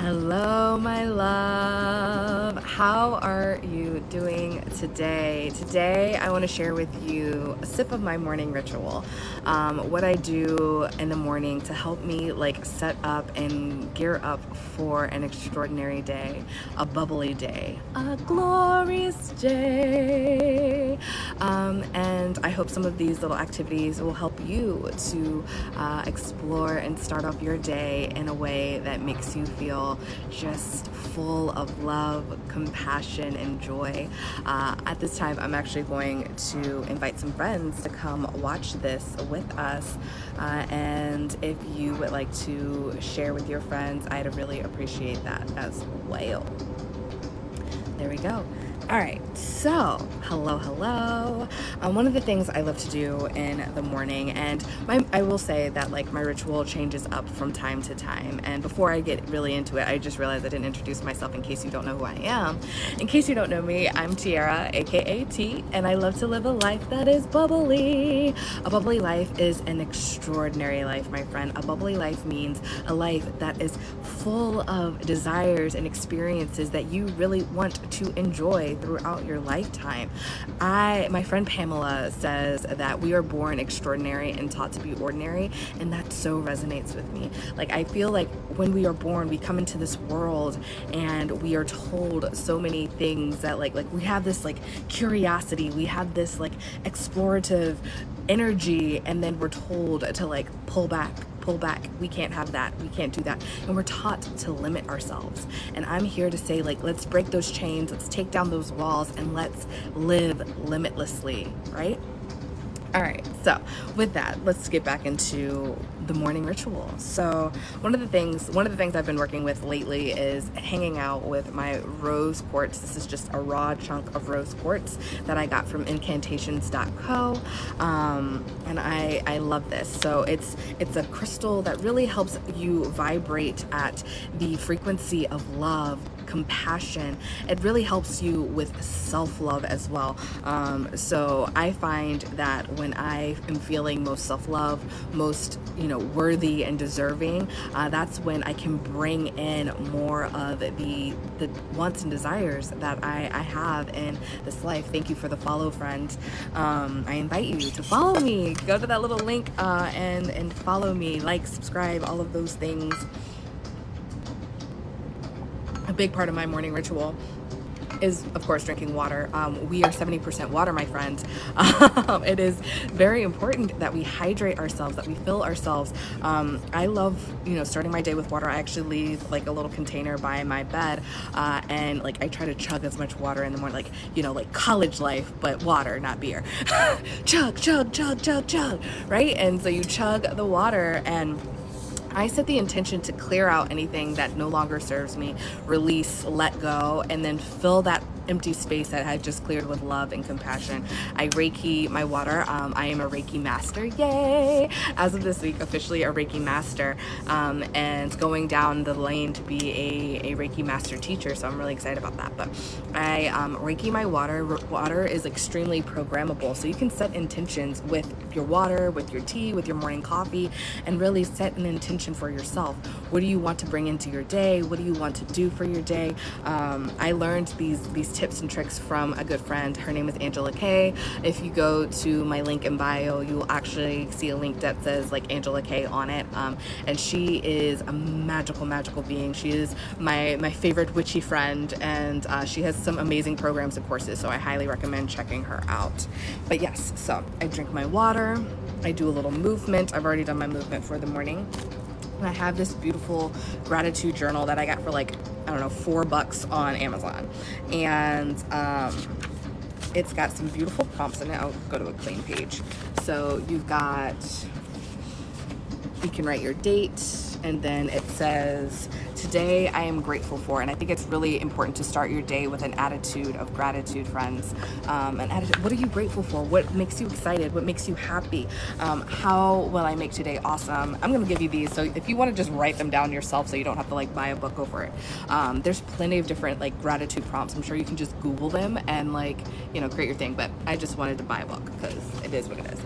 Hello, my love. How are you doing today? Today, I want to share with you a sip of my morning ritual. What I do in the morning to help me set up and gear up for an extraordinary day, a bubbly day, a glorious day. And I hope some of these little activities will help you to explore and start off your day in a way that makes you feel just full of love, compassion, and joy. At this time, I'm actually going to invite some friends to come watch this with us. And if you would like to share with your friends, I'd really appreciate that as well. There we go. All right, so hello. One of the things I love to do in the morning, and I will say that my ritual changes up from time to time. And before I get really into it, I just realized I didn't introduce myself in case you don't know who I am. In case you don't know me, I'm Tiara, aka T, and I love to live a life that is bubbly. A bubbly life is an extraordinary life, my friend. A bubbly life means a life that is full of desires and experiences that you really want to enjoy throughout your lifetime. My friend Pamela says that we are born extraordinary and taught to be ordinary, and that so resonates with me. I feel like when we are born, we come into this world and we are told so many things that we have this curiosity, we have this explorative energy, and then we're told to pull back. We can't have that, we can't do that, and we're taught to limit ourselves. And I'm here to say, let's break those chains, let's take down those walls, and let's live limitlessly, right? All right, so with that, let's get back into the morning ritual. So one of the things I've been working with lately is hanging out with my rose quartz. This is just a raw chunk of rose quartz that I got from incantations.co, and I love this. So it's a crystal that really helps you vibrate at the frequency of love, compassion. It really helps you with self-love as well. So I find that when I am feeling most self-love, most worthy and deserving, that's when I can bring in more of the wants and desires that I have in this life. Thank you for the follow, friend. I invite you to follow me. Go to that little link and follow me, subscribe, all of those things. A big part of my morning ritual is, of course, drinking water. We are 70% water, my friends. It is very important that we hydrate ourselves, that we fill ourselves. I love, starting my day with water. I actually leave a little container by my bed, and I try to chug as much water in the morning, like college life, but water, not beer. Chug, right? And so you chug the water, and I set the intention to clear out anything that no longer serves me, release, let go, and then fill that empty space that I had just cleared with love and compassion. I Reiki my water. I am a Reiki master, yay! As of this week, officially a Reiki master, and going down the lane to be a Reiki master teacher, so I'm really excited about that. But I Reiki my water. Water is extremely programmable, so you can set intentions with your water, with your tea, with your morning coffee, and really set an intention for yourself. What do you want to bring into your day? What do you want to do for your day? I learned these tips and tricks from a good friend. Her name is Angela Kay. If you go to my link in bio, you'll actually see a link that says Angela Kay on it. And she is a magical being. She is my favorite witchy friend, and she has some amazing programs and courses, so I highly recommend checking her out. But yes, so I drink my water, I do a little movement. I've already done my movement for the morning. And I have this beautiful gratitude journal that I got for $4 on Amazon. And it's got some beautiful prompts in it. I'll go to a clean page. So you can write your date, and then it says, today I am grateful for, and I think it's really important to start your day with an attitude of gratitude, friends. What are you grateful for? What makes you excited? What makes you happy? How will I make today awesome? I'm gonna give you these, so if you want to just write them down yourself so you don't have to buy a book, go for it. There's plenty of different gratitude prompts. I'm sure you can just Google them and create your thing, but I just wanted to buy a book because it is what it is.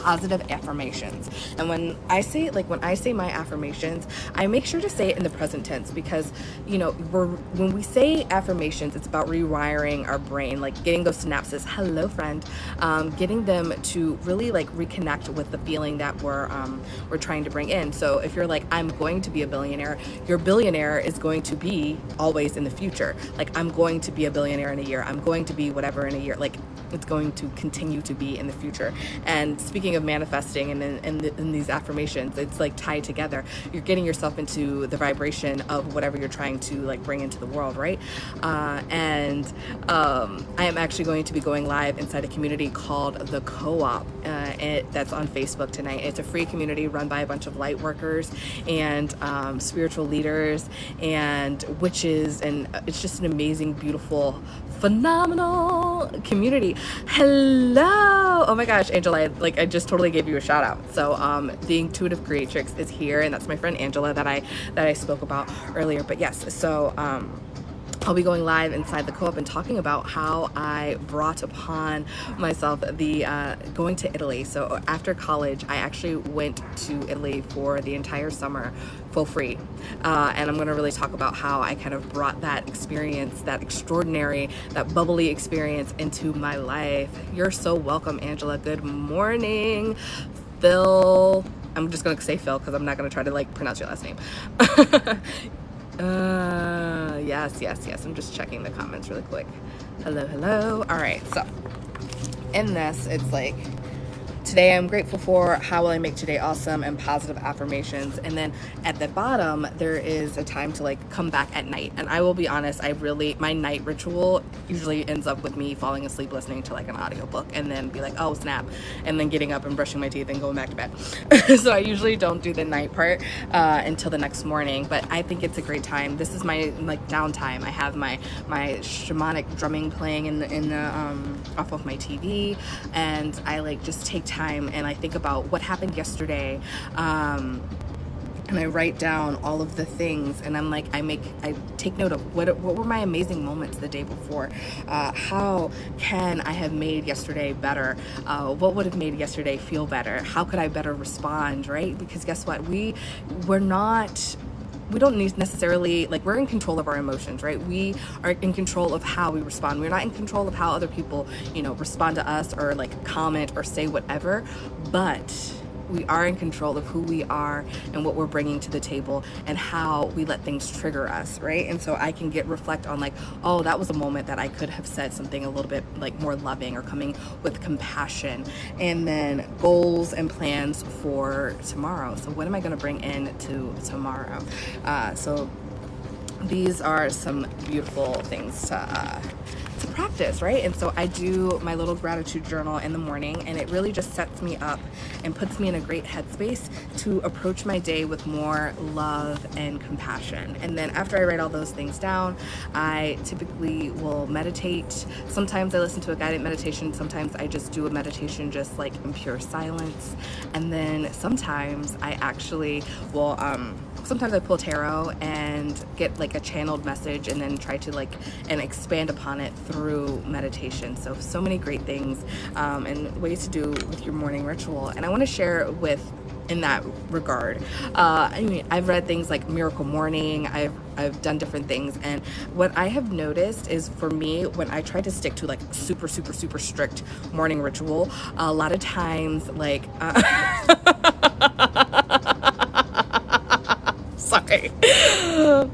positive affirmations. And when I say my affirmations, I make sure to say it in the present tense, because when we say affirmations, it's about rewiring our brain, like getting those synapses, hello friend, getting them to really like reconnect with the feeling that we're trying to bring in. So if you're like, I'm going to be a billionaire, your billionaire is going to be always in the future. Like, I'm going to be a billionaire in a year, I'm going to be whatever in a year, like it's going to continue to be in the future. And speaking of manifesting and in these affirmations, it's like tied together. You're getting yourself into the vibration of whatever you're trying to like bring into the world, right? And I am actually going to be going live inside a community called The Co-op. That's on Facebook tonight. It's a free community run by a bunch of light workers and spiritual leaders and witches, and it's just an amazing, beautiful, phenomenal community. Hello! Oh my gosh, Angela, I just totally gave you a shout out. So the Intuitive Creatrix is here, and that's my friend Angela that I spoke about earlier. But yes, so I'll be going live inside the Co-op and talking about how I brought upon myself the going to Italy. So after college, I actually went to Italy for the entire summer for free. And I'm going to really talk about how I kind of brought that experience, that extraordinary, that bubbly experience into my life. You're so welcome, Angela. Good morning, Phil. I'm just going to say Phil because I'm not going to try to like pronounce your last name. Yes. I'm just checking the comments really quick. Hello. All right. So in this, it's like, today I'm grateful for, how will I make today awesome, and positive affirmations. And then at the bottom, there is a time to like come back at night. And I will be honest, my night ritual usually ends up with me falling asleep listening to like an audiobook and then be like, oh snap, and then getting up and brushing my teeth and going back to bed. So I usually don't do the night part until the next morning, but I think it's a great time. This is my like downtime. I have my shamanic drumming playing in the off of my TV, and I like just take time and I think about what happened yesterday, and I write down all of the things, and I'm like, I take note of what were my amazing moments the day before. How can I have made yesterday better? What would have made yesterday feel better? How could I better respond, right? Because guess what? We don't need necessarily, like, we're in control of our emotions, right? We are in control of how we respond. We're not in control of how other people, respond to us or like comment or say whatever, but we are in control of who we are and what we're bringing to the table and how we let things trigger us, right? And so I can reflect on like, oh, that was a moment that I could have said something a little bit like more loving or coming with compassion. And then goals and plans for tomorrow. So what am I going to bring into tomorrow? So these are some beautiful things to practice, right? And so I do my little gratitude journal in the morning, and it really just sets me up and puts me in a great headspace to approach my day with more love and compassion. And then after I write all those things down, I typically will meditate. Sometimes I listen to a guided meditation. Sometimes I just do a meditation just like in pure silence. And then sometimes I actually will sometimes I pull tarot and get like a channeled message and then try to like and expand upon it through meditation. So many great things and ways to do with your morning ritual. And I want to share in that regard. I've read things like Miracle Morning. I've done different things, and what I have noticed is, for me, when I try to stick to like super strict morning ritual, a lot of times like sorry.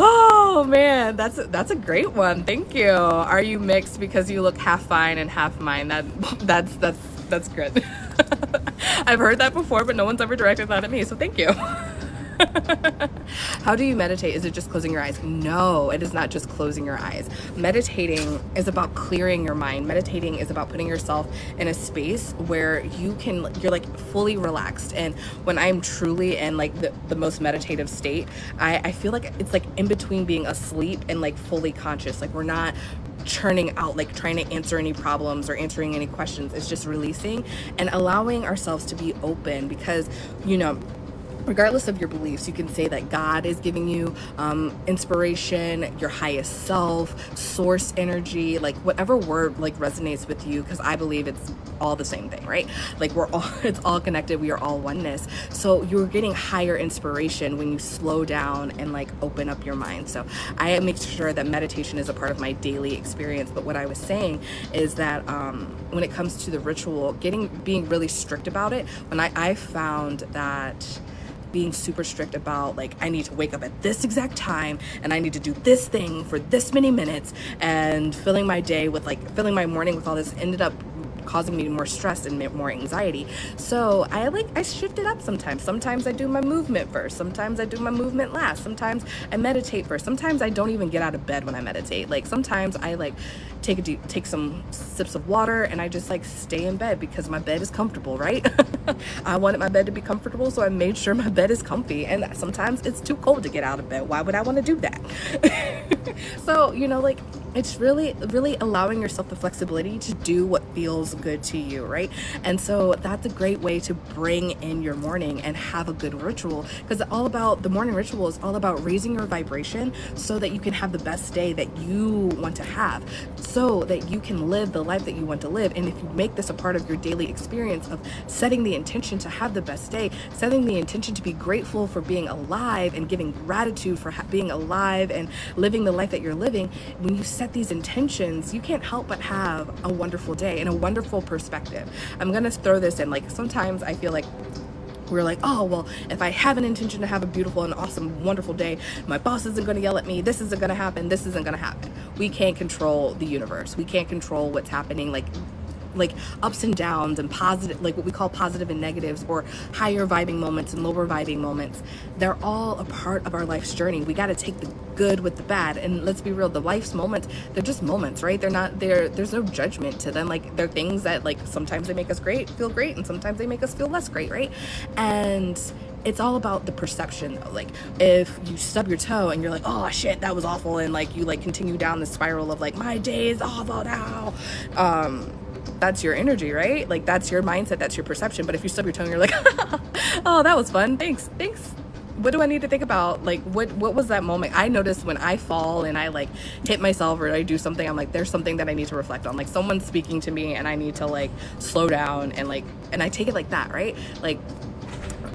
Oh man, that's a great one. Thank you. Are you mixed because you look half fine and half mine? That's good. I've heard that before, but no one's ever directed that at me, so thank you. How do you meditate? Is it just closing your eyes? No, it is not just closing your eyes. Meditating is about clearing your mind. Meditating is about putting yourself in a space where you're like fully relaxed. And when I'm truly in like the most meditative state, I feel like it's like in between being asleep and like fully conscious. Like we're not churning out, like trying to answer any problems or answering any questions. It's just releasing and allowing ourselves to be open, because regardless of your beliefs, you can say that God is giving you inspiration, your highest self, source energy, like whatever word like resonates with you, because I believe it's all the same thing, right? Like we're all, it's all connected. We are all oneness. So you're getting higher inspiration when you slow down and like open up your mind. So I make sure that meditation is a part of my daily experience. But what I was saying is that when it comes to the ritual, being really strict about it, when I found that being super strict about like I need to wake up at this exact time and I need to do this thing for this many minutes, and filling my morning with all this ended up causing me more stress and more anxiety. So I shift it up sometimes. Sometimes I do my movement first. Sometimes I do my movement last. Sometimes I meditate first. Sometimes I don't even get out of bed when I meditate. Like sometimes I like take some sips of water and I just like stay in bed because my bed is comfortable, right? I wanted my bed to be comfortable, so I made sure my bed is comfy. And sometimes it's too cold to get out of bed. Why would I want to do that? So, you know, like it's really allowing yourself the flexibility to do what feels good to you, right? And so that's a great way to bring in your morning and have a good ritual, because the morning ritual is all about raising your vibration so that you can have the best day that you want to have, so that you can live the life that you want to live. And if you make this a part of your daily experience of setting the intention to have the best day, setting the intention to be grateful for being alive and giving gratitude for being alive and living the life that you're living, when you set these intentions, you can't help but have a wonderful day and a wonderful perspective. I'm gonna throw this in, like sometimes I feel like we're like, oh, well, if I have an intention to have a beautiful and awesome, wonderful day, my boss isn't going to yell at me, this isn't going to happen, this isn't going to happen. We can't control the universe. We can't control what's happening, like ups and downs and positive, like what we call positive and negatives, or higher vibing moments and lower vibing moments. They're all a part of our life's journey. We got to take the good with the bad. And let's be real, the life's moments, they're just moments, right? There's no judgment to them. Like they're things that like sometimes they make us feel great, and sometimes they make us feel less great, right? And it's all about the perception though. Like if you stub your toe and you're like, oh shit, that was awful, and like you like continue down the spiral of like, my day is awful now, that's your energy, right? Like that's your mindset, that's your perception. But if you stub your toe and you're like, oh, that was fun, thanks. What do I need to think about? Like what was that moment? I notice when I fall and I like hit myself or I do something, I'm like, there's something that I need to reflect on. Like someone's speaking to me and I need to like slow down and I take it like that, right? Like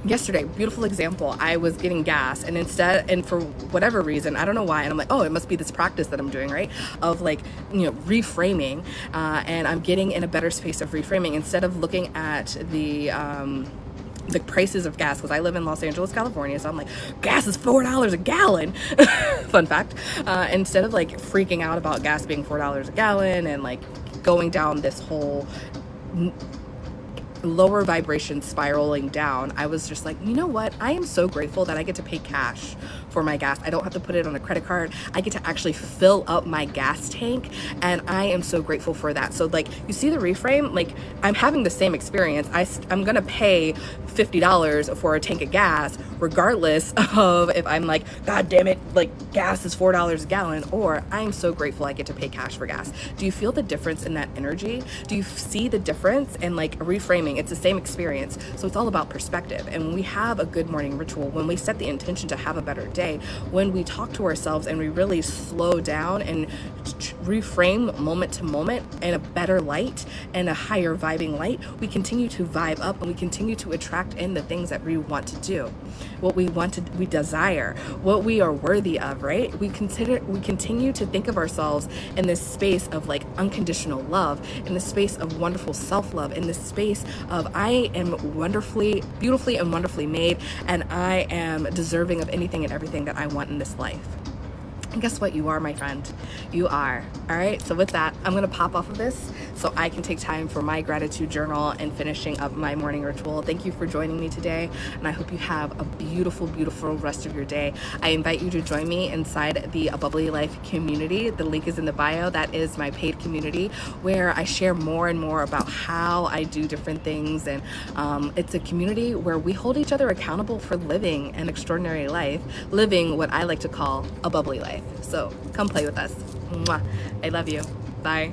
yesterday, beautiful example, I was getting gas and for whatever reason, I don't know why, and I'm like, oh, it must be this practice that I'm doing, right? Of like, you know, reframing, and I'm getting in a better space of reframing instead of looking at the prices of gas, because I live in Los Angeles, California, so I'm like, gas is $4 a gallon. Fun fact. Instead of like freaking out about gas being $4 a gallon and like going down this whole lower vibration spiraling down, I was just like, you know what? I am so grateful that I get to pay cash for my gas. I don't have to put it on a credit card. I get to actually fill up my gas tank, and I am so grateful for that. So like, you see the reframe, like I'm having the same experience. I'm gonna pay $50 for a tank of gas regardless of if I'm like, god damn it, like gas is $4 a gallon, or I'm so grateful I get to pay cash for gas. Do you feel the difference in that energy? Do you see the difference in like reframing? It's the same experience. So it's all about perspective. And when we have a good morning ritual, when we set the intention to have a better day, when we talk to ourselves and we really slow down and reframe moment to moment in a better light and a higher vibing light, we continue to vibe up and we continue to attract in the things that we want to do, what we want to, we desire, what we are worthy of, right? We continue to think of ourselves in this space of like unconditional love, in the space of wonderful self-love, in the space of I am beautifully and wonderfully made, and I am deserving of anything and everything that I want in this life. And guess what? You are, my friend. You are. All right. So with that, I'm going to pop off of this so I can take time for my gratitude journal and finishing up my morning ritual. Thank you for joining me today. And I hope you have a beautiful, beautiful rest of your day. I invite you to join me inside the A Bubbly Life community. The link is in the bio. That is my paid community where I share more and more about how I do different things. And it's a community where we hold each other accountable for living an extraordinary life, living what I like to call a bubbly life. So come play with us. Mwah. I love you. Bye.